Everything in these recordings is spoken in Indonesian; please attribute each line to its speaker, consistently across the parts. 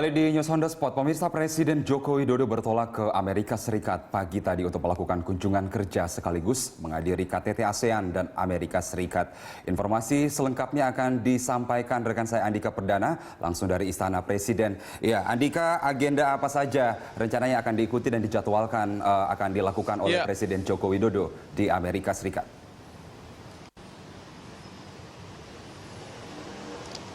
Speaker 1: Kembali di News on the Spot, pemirsa Presiden Joko Widodo bertolak ke Amerika Serikat pagi tadi untuk melakukan kunjungan kerja sekaligus menghadiri KTT ASEAN dan Amerika Serikat. Informasi selengkapnya akan disampaikan rekan saya Andika Perdana langsung dari Istana Presiden. Ya, Andika, agenda apa saja rencananya akan diikuti dan dijadwalkan akan dilakukan oleh Presiden Joko Widodo di Amerika Serikat?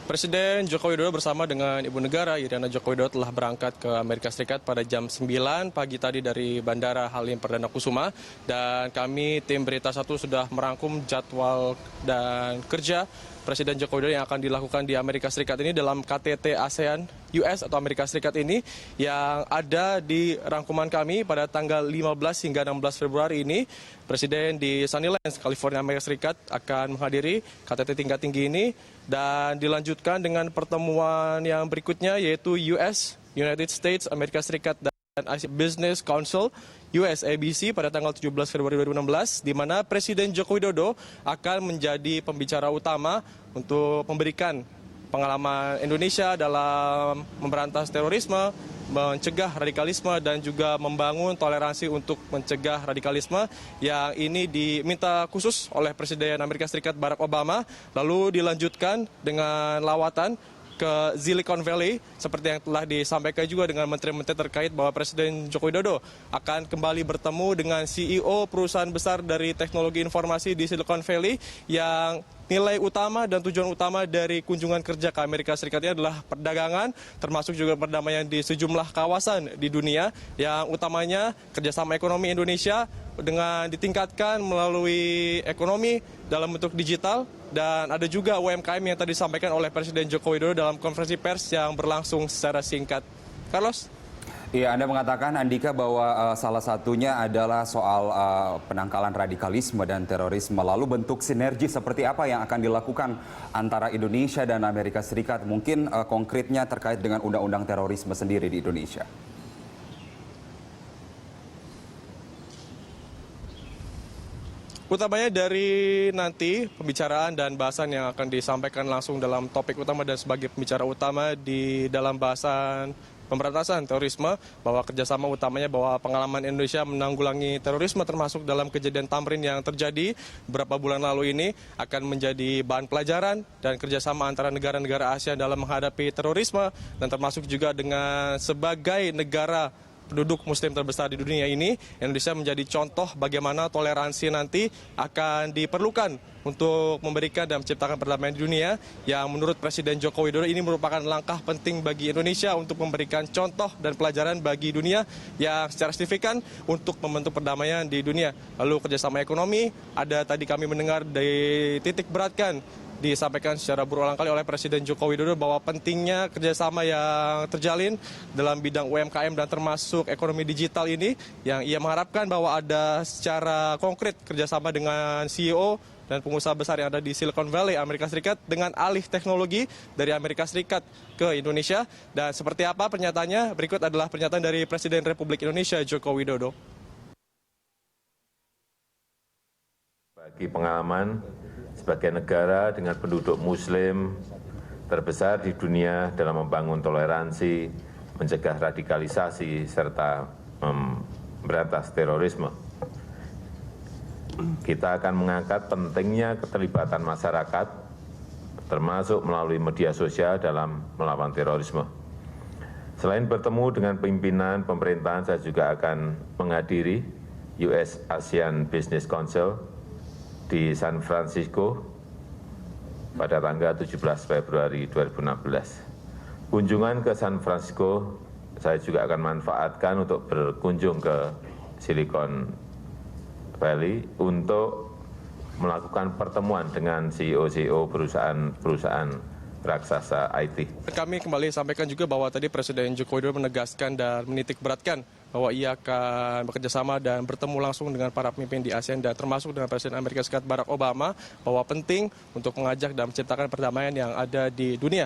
Speaker 2: Presiden Joko Widodo bersama dengan Ibu Negara Iryana Joko Widodo telah berangkat ke Amerika Serikat pada jam 9 pagi tadi dari Bandara Halim Perdana Kusuma, dan kami tim Berita 1 sudah merangkum jadwal dan kerja Presiden Joko Widodo yang akan dilakukan di Amerika Serikat ini dalam KTT ASEAN US atau Amerika Serikat ini yang ada di rangkuman kami pada tanggal 15 hingga 16 Februari ini. Presiden di Sunnylands, California, Amerika Serikat akan menghadiri KTT tingkat tinggi ini dan dilanjutkan dengan pertemuan yang berikutnya yaitu United States, Amerika Serikat dan Asia Business Council USABC pada tanggal 17 Februari 2016, di mana Presiden Joko Widodo akan menjadi pembicara utama untuk memberikan pengalaman Indonesia dalam memberantas terorisme, mencegah radikalisme, dan juga membangun toleransi untuk mencegah radikalisme yang ini diminta khusus oleh Presiden Amerika Serikat Barack Obama, lalu dilanjutkan dengan lawatan ke Silicon Valley seperti yang telah disampaikan juga dengan menteri-menteri terkait bahwa Presiden Joko Widodo akan kembali bertemu dengan CEO perusahaan besar dari teknologi informasi di Silicon Valley yang nilai utama dan tujuan utama dari kunjungan kerja ke Amerika Serikat ini adalah perdagangan, termasuk juga perdamaian di sejumlah kawasan di dunia, yang utamanya kerjasama ekonomi Indonesia dengan ditingkatkan melalui ekonomi dalam bentuk digital, dan ada juga UMKM yang tadi disampaikan oleh Presiden Joko Widodo dalam konferensi pers yang berlangsung secara singkat. Carlos?
Speaker 1: Iya, Anda mengatakan, Andika, bahwa salah satunya adalah soal penangkalan radikalisme dan terorisme. Lalu bentuk sinergi seperti apa yang akan dilakukan antara Indonesia dan Amerika Serikat? Mungkin konkretnya terkait dengan undang-undang terorisme sendiri di Indonesia.
Speaker 2: Utamanya dari nanti pembicaraan dan bahasan yang akan disampaikan langsung dalam topik utama dan sebagai pembicara utama di dalam bahasan pemberantasan terorisme, bahwa kerjasama utamanya bahwa pengalaman Indonesia menanggulangi terorisme termasuk dalam kejadian Tamrin yang terjadi beberapa bulan lalu ini akan menjadi bahan pelajaran, dan kerjasama antara negara-negara ASEAN dalam menghadapi terorisme, dan termasuk juga dengan sebagai negara penduduk muslim terbesar di dunia ini, Indonesia menjadi contoh bagaimana toleransi nanti akan diperlukan untuk memberikan dan menciptakan perdamaian di dunia, yang menurut Presiden Joko Widodo ini merupakan langkah penting bagi Indonesia untuk memberikan contoh dan pelajaran bagi dunia yang secara signifikan untuk membentuk perdamaian di dunia. Lalu kerjasama ekonomi, ada tadi kami mendengar dari titik beratkan disampaikan secara berulang kali oleh Presiden Joko Widodo bahwa pentingnya kerjasama yang terjalin dalam bidang UMKM dan termasuk ekonomi digital ini, yang ia mengharapkan bahwa ada secara konkret kerjasama dengan CEO dan pengusaha besar yang ada di Silicon Valley, Amerika Serikat, dengan alih teknologi dari Amerika Serikat ke Indonesia. Dan seperti apa pernyataannya? Berikut adalah pernyataan dari Presiden Republik Indonesia Joko Widodo.
Speaker 3: Bagi pengalaman sebagai negara dengan penduduk muslim terbesar di dunia dalam membangun toleransi, mencegah radikalisasi, serta memberantas terorisme, kita akan mengangkat pentingnya keterlibatan masyarakat, termasuk melalui media sosial dalam melawan terorisme. Selain bertemu dengan pimpinan pemerintahan, saya juga akan menghadiri US ASEAN Business Council di San Francisco pada tanggal 17 Februari 2016. Kunjungan ke San Francisco saya juga akan manfaatkan untuk berkunjung ke Silicon Valley untuk melakukan pertemuan dengan CEO-CEO perusahaan raksasa IT.
Speaker 2: Kami kembali sampaikan juga bahwa tadi Presiden Joko Widodo menegaskan dan menitik beratkan bahwa ia akan bekerjasama dan bertemu langsung dengan para pemimpin di ASEAN dan termasuk dengan Presiden Amerika Serikat Barack Obama, bahwa penting untuk mengajak dan menciptakan perdamaian yang ada di dunia.